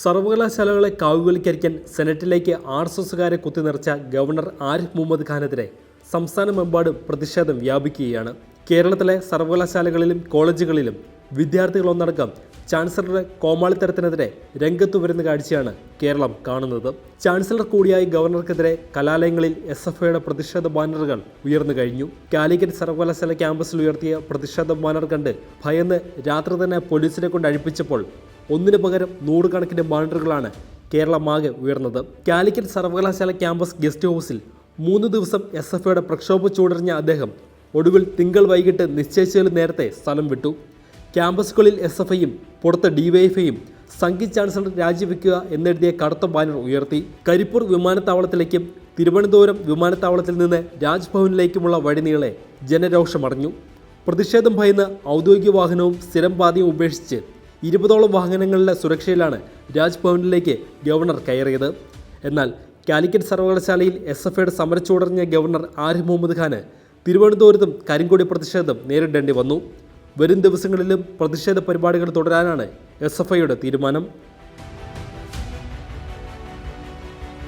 സർവകലാശാലകളെ കാവുവൽക്കരിക്കാൻ സെനറ്റിലേക്ക് RSSകാരെ കുത്തിനിറച്ച governor Arif Muhammad ഖാനെതിരെ സംസ്ഥാനമെമ്പാടും പ്രതിഷേധം വ്യാപിക്കുകയാണ്. കേരളത്തിലെ സർവകലാശാലകളിലും കോളേജുകളിലും വിദ്യാർത്ഥികളൊന്നടക്കം ചാൻസലറുടെ കോമാളിത്തരത്തിനെതിരെ രംഗത്തു വരുന്ന കാഴ്ചയാണ് കേരളം കാണുന്നത്. ചാൻസലർ കൂടിയായ ഗവർണർക്കെതിരെ കലാലയങ്ങളിൽ SFIയുടെ പ്രതിഷേധ ബാനറുകൾ ഉയർന്നു കഴിഞ്ഞു. കാലിക്കറ്റ് സർവകലാശാല ക്യാമ്പസിൽ ഉയർത്തിയ പ്രതിഷേധ ബാനർ കണ്ട് ഭയന്ന് രാത്രി തന്നെ പോലീസിനെ കൊണ്ട് അഴിപ്പിച്ചപ്പോൾ ഒന്നിനു പകരം നൂറുകണക്കിന് ബാനറുകളാണ് കേരളമാകെ ഉയർന്നത്. കാലിക്കറ്റ് സർവകലാശാല ക്യാമ്പസ് ഗസ്റ്റ് ഹൗസിൽ 3 ദിവസം SFIയുടെ പ്രക്ഷോഭ ചൂടറിഞ്ഞ അദ്ദേഹം ഒടുവിൽ തിങ്കൾ വൈകിട്ട് നിശ്ചയിച്ചതിൽ നേരത്തെ സ്ഥലം വിട്ടു. ക്യാമ്പസുകളിൽ SFIയും പുറത്ത് DYFIയും സംഘി ചാൻസലർ രാജിവെക്കുക എന്നെഴുതിയ കറുത്ത ബാനർ ഉയർത്തി. കരിപ്പൂർ വിമാനത്താവളത്തിലേക്കും തിരുവനന്തപുരം വിമാനത്താവളത്തിൽ നിന്ന് രാജ്ഭവനിലേക്കുമുള്ള വഴിനീളെ ജനരോഷമടഞ്ഞു. പ്രതിഷേധം ഭയന്ന് ഔദ്യോഗിക വാഹനവും സ്ഥിരം പാതയും ഉപേക്ഷിച്ച് 20ഓളം വാഹനങ്ങളുടെ സുരക്ഷയിലാണ് രാജ്ഭവനിലേക്ക് ഗവർണർ കയറിയത്. എന്നാൽ കാലിക്കറ്റ് സർവകലാശാലയിൽ SFIയുടെ സമരച്ചൂടറിഞ്ഞ ഗവർണർ ആരിഫ് മുഹമ്മദ് ഖാന് തിരുവനന്തപുരത്തും കരിങ്കൊടി പ്രതിഷേധം നേരിടേണ്ടി വന്നു. വരും ദിവസങ്ങളിലും പ്രതിഷേധ പരിപാടികൾ തുടരാനാണ് SFIയുടെ തീരുമാനം.